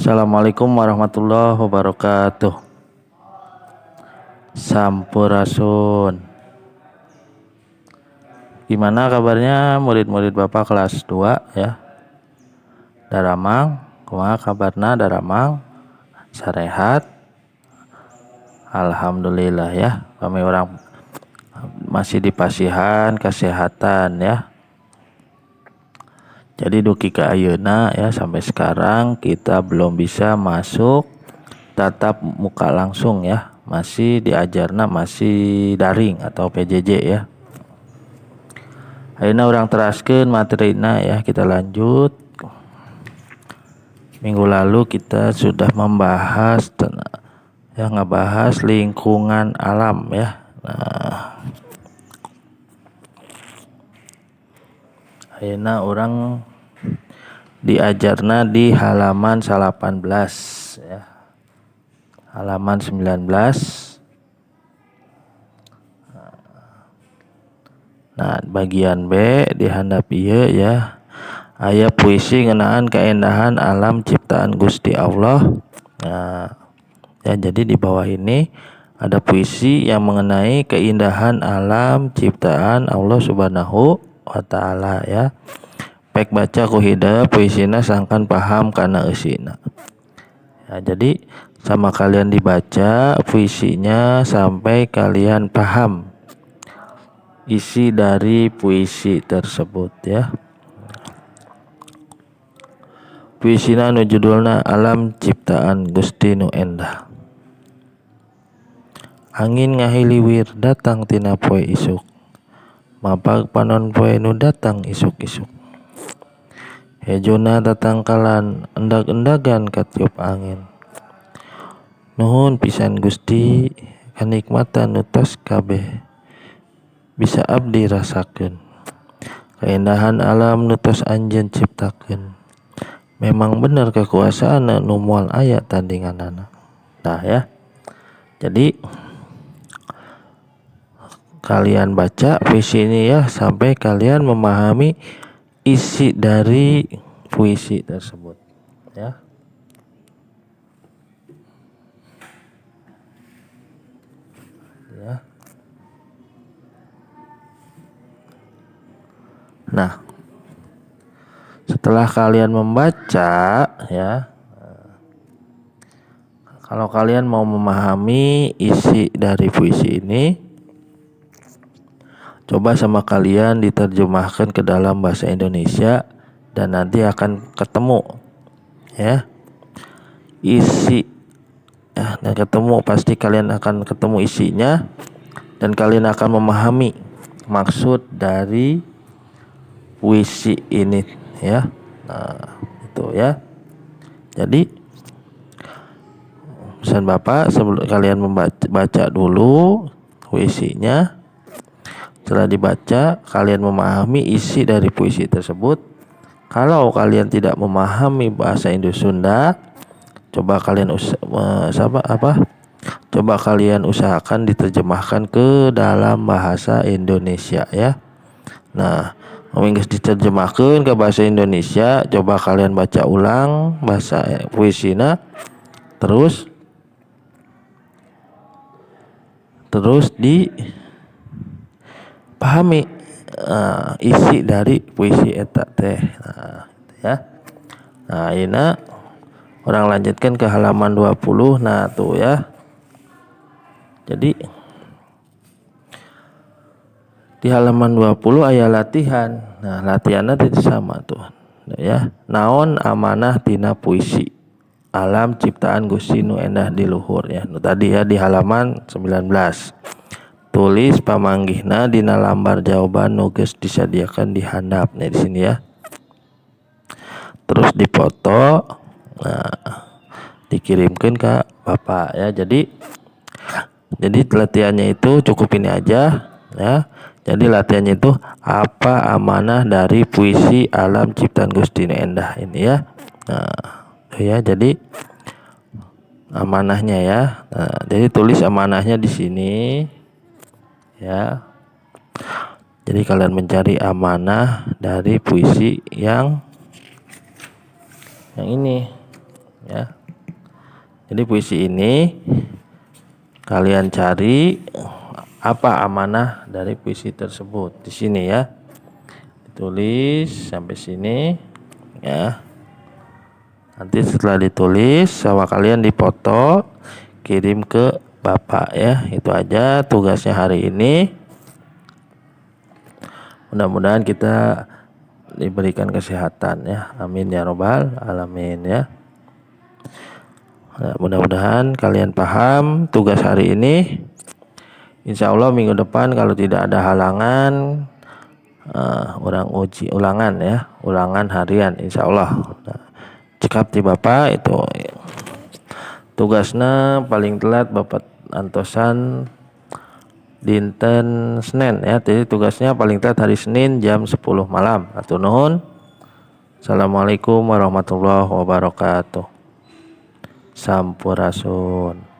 Assalamualaikum warahmatullahi wabarakatuh. Sampurasun. Gimana kabarnya murid-murid Bapak kelas 2 ya? Daramang, kumaha kabarna Daramang? Sarehat? Alhamdulillah ya. Kami orang masih di pasihan kesehatan ya. Jadi duki ke ayeuna ya, sampai sekarang kita belum bisa masuk tatap muka langsung ya. Masih diajarna masih daring atau PJJ ya. Ayeuna urang teraskeun materina ya, kita lanjut. Minggu lalu kita sudah membahas ngebahas lingkungan alam ya. Nah, ayeuna urang diajarna di halaman 18 ya. Halaman 19. Nah, bagian B di handap ieu ya. Aya puisi ngeunaan keindahan alam ciptaan Gusti Allah. Nah, ya jadi di bawah ini ada puisi yang mengenai keindahan alam ciptaan Allah Subhanahu wa taala ya. Pek baca ku hideu puisina sangkan paham kana eusina. Ya, jadi sama kalian dibaca puisinya sampai kalian paham isi dari puisi tersebut ya. Puisina nu judulna Alam Ciptaan Gusti Nu Endah. Angin ngahiliwir datang tina poe isuk, mapag panon poe nu datang isuk-isuk. Hejona tatangkalan endag-endagan katiup angin. Nuhun pisan Gusti kanikmatan nu tos kabeh bisa abdi rasakeun. Keindahan alam nu tos anjeun ciptakeun. Memang bener kekuasaan nu moal aya tandinganana. Nah ya. Jadi kalian baca puisi ini ya sampai kalian memahami isi dari puisi tersebut ya. Ya. Nah, setelah kalian membaca ya, kalau kalian mau memahami isi dari puisi ini, coba sama kalian diterjemahkan ke dalam bahasa Indonesia dan nanti akan ketemu ya isi ya, dan ketemu pasti kalian akan ketemu isinya dan kalian akan memahami maksud dari puisi ini ya. Nah, itu ya. Jadi pesan Bapak sebelum kalian baca dulu puisinya. Setelah dibaca, kalian memahami isi dari puisi tersebut. Kalau kalian tidak memahami bahasa Indo-Sunda, coba kalian coba kalian usahakan diterjemahkan ke dalam bahasa Indonesia ya. Nah, minggu diterjemahkan ke bahasa Indonesia, coba kalian baca ulang bahasa puisina, terus dipahami isi dari puisi eta teh. Nah, ya. Nah, ini orang lanjutkan ke halaman 20. Nah, tuh ya. Jadi di halaman 20 aya latihan. Nah, latihannya itu sama tuh. Ya. Naon amanah tina puisi Alam Ciptaan Gusti Nu Endah di luhur ya. Tadi ya di halaman 19. Tulis pamanggihna dina lambar jawaban nu geus disadiakan di handap. Nah, di sini ya. Terus dipoto, nah, dikirimkan ke Bapak ya. Jadi latihannya itu cukup ini aja ya. Jadi latihannya itu apa amanah dari puisi Alam Ciptaan Gusti Nu Endah ini ya. Nah, ya jadi amanahnya ya. Nah, jadi tulis amanahnya di sini ya. Jadi kalian mencari amanah dari puisi yang ini. ya. Jadi puisi ini kalian cari apa amanah dari puisi tersebut di sini ya. Ditulis sampai sini ya. Nanti setelah ditulis sama kalian dipoto, kirim ke Bapak ya. Itu aja tugasnya hari ini. Mudah-mudahan kita diberikan kesehatan ya. Amin ya robbal alamin ya. Nah, mudah-mudahan kalian paham tugas hari ini. Insya Allah minggu depan kalau tidak ada halangan, orang uji ulangan ya, ulangan harian insya Allah. Nah, cekap di Bapak itu tugasnya paling telat Bapak antosan dinten Senin ya. Jadi tugasnya paling telat hari Senin jam 10 malam. Atur nuhun. Assalamualaikum warahmatullahi wabarakatuh. Sampurasun.